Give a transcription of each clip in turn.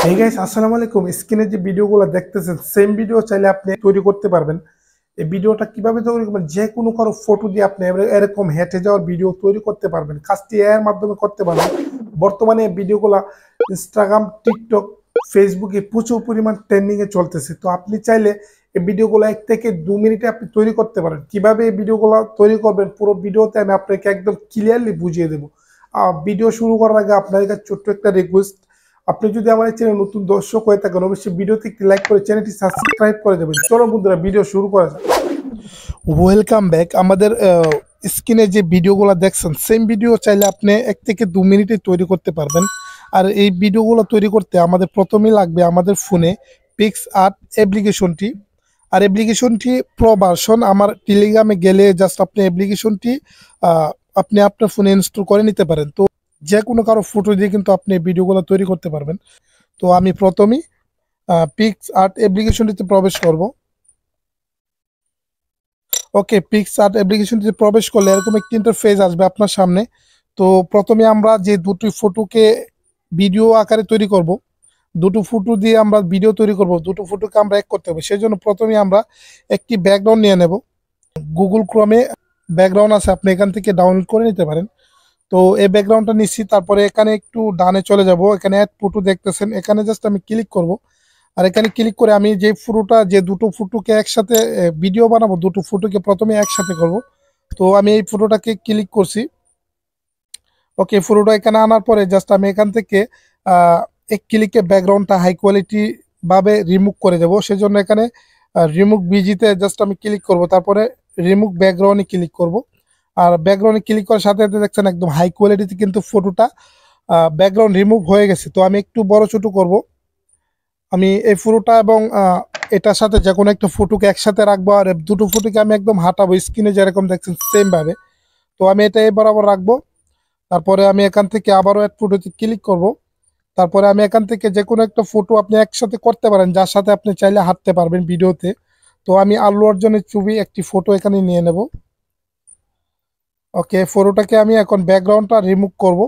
এই গাইস আসসালামু আলাইকুম। স্ক্রিনে যে ভিডিওগুলো দেখতেছেন সেম ভিডিও চাইলে আপনি তৈরি করতে পারবেন। এই ভিডিওটা কিভাবে তৈরি করবেন, যে কোনো কারো ফটো দিয়ে আপনি এরকম হেঁটে যাওয়ার ভিডিও তৈরি করতে পারবেন, কাজটি এর মাধ্যমে করতে পারবেন। বর্তমানে এই ভিডিওগুলো ইনস্টাগ্রাম, টিকটক, ফেসবুকে প্রচুর পরিমাণ ট্রেন্ডিং এ চলতেছে। তো আপনি চাইলে এই ভিডিওগুলো 1 থেকে 2 মিনিটে আপনি তৈরি করতে পারেন। কিভাবে এই ভিডিওগুলো তৈরি করবেন পুরো ভিডিওতে আমি আপনাকে একদম ক্লিয়ারলি বুঝিয়ে দেবো। ভিডিও শুরু করার আগে আপনার কাছে ছোট্ট একটা রিকোয়েস্ট, আপনি যদি আমার চ্যানেল নতুন দর্শক হয়ে থাকেন অবশ্যই ভিডিওতে একটি লাইক করে চ্যানেলটি সাবস্ক্রাইব করে দেবেন। চলো বন্ধুরা ভিডিও শুরু করা যাক। Welcome back. আমাদের স্ক্রিনে যে ভিডিওগুলো দেখছেন সেম ভিডিও চাইলে আপনি 1 থেকে 2 মিনিটে তৈরি করতে পারবেন। আর এই ভিডিওগুলো তৈরি করতে আমাদের প্রথমেই লাগবে আমাদের ফোনে পিক্সআর্ট অ্যাপ্লিকেশনটি। আর অ্যাপ্লিকেশনটি প্রো ভার্সন, আমার টেলিগ্রামে গেলে জাস্ট আপনি অ্যাপ্লিকেশনটি আপনি আপনার ফোনে ইনস্টল করে নিতে পারেন। তো যে কোনো কারো ফটো দিয়ে কিন্তু আপনি ভিডিওগুলো তৈরি করতে পারবেন। তো আমি প্রথমেই পিক্সআর্ট অ্যাপ্লিকেশনটিতে প্রবেশ করব। ওকে, পিক্সআর্ট অ্যাপ্লিকেশনটিতে প্রবেশ করলে এরকম একটি ইন্টারফেস আসবে আপনার সামনে। তো প্রথমে আমরা যে দুটি ফটোকে ভিডিও আকারে তৈরি করব, দুটো ফটো দিয়ে আমরা ভিডিও তৈরি করব, দুটো ফটোকে আমরা এক করতে হবে। সেই জন্য প্রথমে আমরা একটি ব্যাকগ্রাউন্ড নিয়ে নেব। গুগল ক্রোমে ব্যাকগ্রাউন্ড আছে, আপনি এখান থেকে ডাউনলোড করে নিতে পারেন। তো এই ব্যাকগ্রাউন্ডটা নিচ্ছি, তারপরে এখানে একটু ডানে চলে যাব, এখানে অ্যাড ফটো দেখতেছেন, এখানে জাস্ট আমি ক্লিক করব। আর এখানে ক্লিক করে আমি যে দুটো ফটোকে একসাথে ভিডিও বানাবো, দুটো ফটোকে প্রথমে একসাথে করব। তো আমি এই ফটোটাকে ক্লিক করছি। ওকে, ফটোটা এখানে আনার পরে জাস্ট আমি এখান থেকে এক ক্লিকে ব্যাকগ্রাউন্ডটা হাই কোয়ালিটি ভাবে রিমুভ করে দেবো। সেজন্য এখানে রিমুভ বিজিতে জাস্ট আমি ক্লিক করব, তারপরে রিমুভ ব্যাকগ্রাউন্ডে ক্লিক করব। আর ব্যাকগ্রাউন্ডে ক্লিক করার সাথে সাথে দেখছেন একদম হাই কোয়ালিটিতে কিন্তু ফটোটা ব্যাকগ্রাউন্ড রিমুভ হয়ে গেছে। তো আমি একটু বড় ছোট করব। আমি এই ফটোটা এবং এটার সাথে যে কোনো একটা ফটোকে একসাথে রাখবো, আর দুটো ফটোকে আমি একদম হাঁটাবো স্ক্রিনে যেরকম দেখছেন সেম ভাবে। তো আমি এটা এই বরাবর রাখবো। তারপরে আমি এখান থেকে আবারও এক ফটোতে ক্লিক করব। তারপরে আমি এখান থেকে যে কোনো একটা ফটো আপনি একসাথে করতে পারেন, যার সাথে আপনি চাইলে হাঁটতে পারবেন ভিডিওতে। তো আমি আল্লু অর্জুনের ছবি একটি ফটো এখানে নিয়ে নেব। ওকে, ফটোটাকে আমি এখন ব্যাকগ্রাউন্ডটা রিমুভ করব।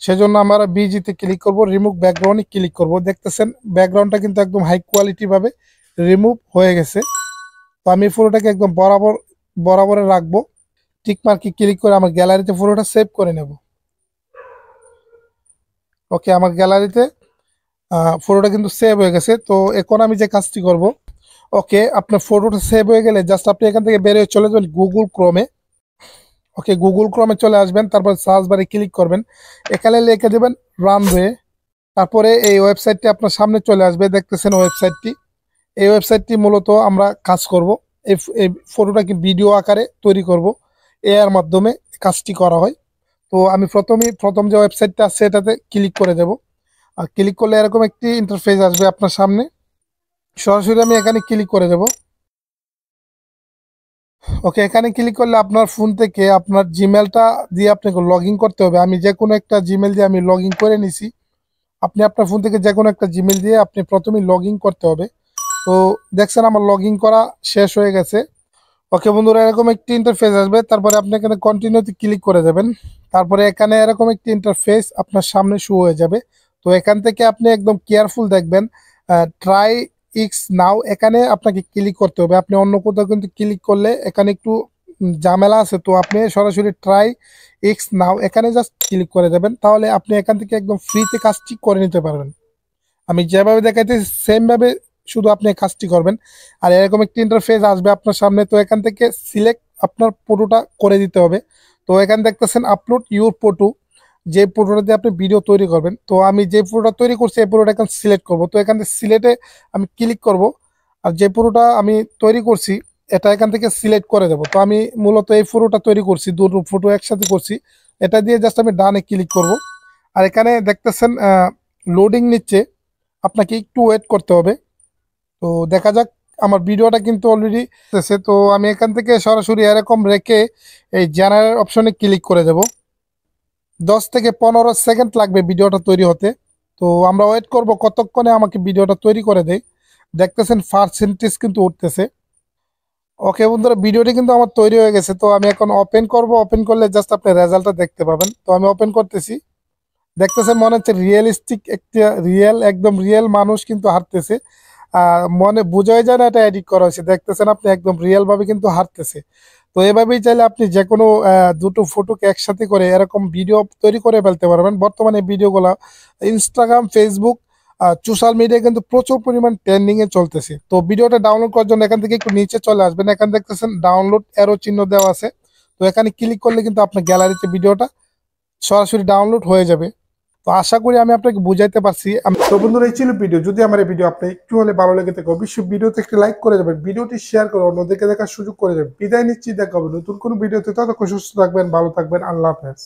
সেজন্য আমরা বিজিতে ক্লিক করব, রিমুভ ব্যাকগ্রাউন্ডে ক্লিক করব। দেখতেছেন ব্যাকগ্রাউন্ডটা কিন্তু একদম হাই কোয়ালিটি ভাবে রিমুভ হয়ে গেছে। তো আমি ফটোটাকে একদম বরাবরে রাখবো। টিক মার্কে ক্লিক করে আমার গ্যালারিতে ফটোটা সেভ করে নেব। ওকে, আমার গ্যালারিতে ফটোটা কিন্তু সেভ হয়ে গেছে। তো এখন আমি যে কাজটি করব, ওকে, আপনার ফটোটা সেভ হয়ে গেলে জাস্ট আপনি এখান থেকে বের হয়ে চলে যাবেন গুগল ক্রোমে। ওকে, গুগল ক্রোমে চলে আসবেন, তারপর সার্চ বারে ক্লিক করবেন, এখানে লিখে দেবেন রানওয়ে। তারপরে এই ওয়েবসাইটটি আপনার সামনে চলে আসবে, দেখতেছেন ওয়েবসাইটটি। এই ওয়েবসাইটটি মূলত আমরা কাজ করব, এই ফটোটাকে ভিডিও আকারে তৈরি করব, এর মাধ্যমে কাজটি করা হয়। তো আমি প্রথম যে ওয়েবসাইটটা আছে এটাতে ক্লিক করে দেব। আর ক্লিক করলে এরকম একটি ইন্টারফেস আসবে আপনার সামনে। সরাসরি আমি এখানে ক্লিক করে দেব। ওকে, এখানে ক্লিক করলে আপনার ফোন থেকে আপনার জিমেলটা দিয়ে আপনাকে লগ ইন করতে হবে। আমি যে কোনো একটা জিমেল দিয়ে আমি লগ ইন করে নিছি। আপনি আপনার ফোন থেকে যে কোনো একটা জিমেল দিয়ে আপনি প্রথমে লগ ইন করতে হবে। তো দেখছেন আমার লগ ইন করা শেষ হয়ে গেছে। ওকে বন্ধুরা, এরকম একটি ইন্টারফেস আসবে, তারপরে আপনি এখানে কন্টিনিউতে ক্লিক করে দেবেন। তারপরে এখানে এরকম একটি ইন্টারফেস আপনার সামনে শো হয়ে যাবে। তো এখান থেকে আপনি একদম কেয়ারফুল দেখবেন, ট্রাই ইক্স নাও এখানে আপনাকে ক্লিক করতে হবে। আপনি অন্য কোথাও কিন্তু ক্লিক করলে এখানে একটু ঝামেলা আছে। তো আপনি সরাসরি ট্রাই ইক্স নাও এখানে জাস্ট ক্লিক করে দেবেন, তাহলে আপনি এখান থেকে একদম ফ্রিতে কাজটি করে নিতে পারবেন। আমি যেভাবে দেখাইতেছি সেম ভাবে শুধু আপনি কাজটি করবেন। আর এরকম একটি ইন্টারফেস আসবে আপনার সামনে। তো এখান থেকে সিলেক্ট আপনার ফটোটা করে দিতে হবে। তো এখানে দেখতেছেন আপলোড ইউর ফটো, যে ফটোটা দিয়ে আপনি ভিডিও তৈরি করবেন। তো আমি যে ফটোটা তৈরি করছি এই ফটোটা এখন সিলেক্ট করব। তো এখান থেকে সিলেক্টে আমি ক্লিক করব, আর যে ফটোটা আমি তৈরি করছি এটা এখান থেকে সিলেক্ট করে দেব। তো আমি মূলত এই ফটোটা তৈরি করছি, দুটো ফটো একসাথে করছি। এটা দিয়ে জাস্ট আমি ডানে ক্লিক করব। আর এখানে দেখতেছেন লোডিং নিচ্ছে, আপনাকে একটু ওয়েট করতে হবে। তো দেখা যাক, আমার ভিডিওটা কিন্তু অলরেডি এসেছে। তো আমি এখান থেকে সরাসরি এরকম রেখে এই জেনারেল অপশনে ক্লিক করে দেব। 10 থেকে 15 সেকেন্ড লাগবে ভিডিওটা তৈরি হতে। তো আমরা ওয়েট করব কতক্ষণে আমাকে ভিডিওটা তৈরি করে দেয়। দেখতেছেন পার্সেন্টেজ কিন্তু উঠতেছে। ওকে বন্ধুরা, ভিডিওটি কিন্তু আমার তৈরি হয়ে গেছে। তো আমি এখন ওপেন করব, ওপেন করলে জাস্ট আপনি রেজাল্টটা দেখতে পাবেন। তো আমি ওপেন করতেছি। দেখতেছেন মনে হচ্ছে রিয়েলিস্টিক একটা একদম রিয়েল মানুষ কিন্তু হাঁটতেছে। মনে বোঝাই যায় না এটা এডিট করা হয়েছে, দেখতেছেন আপনি একদম রিয়েল ভাবে কিন্তু হাঁটতেছে। তো এভাবেই চাইলে আপনি যে কোনো দুটো ফটোকে একসাথে করে এরকম ভিডিও তৈরি করে ফেলতে পারবেন। বর্তমানে ভিডিওগুলো ইনস্টাগ্রাম, ফেসবুক, সোশ্যাল মিডিয়ায় কিন্তু প্রচুর পরিমাণ ট্রেন্ডিং এ চলতেছে। তো ভিডিওটা ডাউনলোড করার জন্য এখান থেকে একটু নিচে চলে আসবেন, এখানে দেখতেছেন ডাউনলোড এরো চিহ্ন দেওয়া আছে। তো এখানে ক্লিক করলে কিন্তু আপনার গ্যালারিতে ভিডিওটা সরাসরি ডাউনলোড হয়ে যাবে। তো আশা করি আমি আপনাকে বুঝাইতে পারছি। তো বন্ধুরা, এই ছিল ভিডিও। যদি আমার এই ভিডিও আপনি একটু হলে ভালো লেগে থাকে, অবশ্যই ভিডিওতে একটি লাইক করে যাবেন, ভিডিওটি শেয়ার করে অন্যদেরকে দেখার সুযোগ করে যাবেন। বিদায় নিচ্ছি, দেখা হবে নতুন কোনো ভিডিওতে। ততক্ষণ সুস্থ থাকবেন, ভালো থাকবেন, আল্লাহ হাফেজ।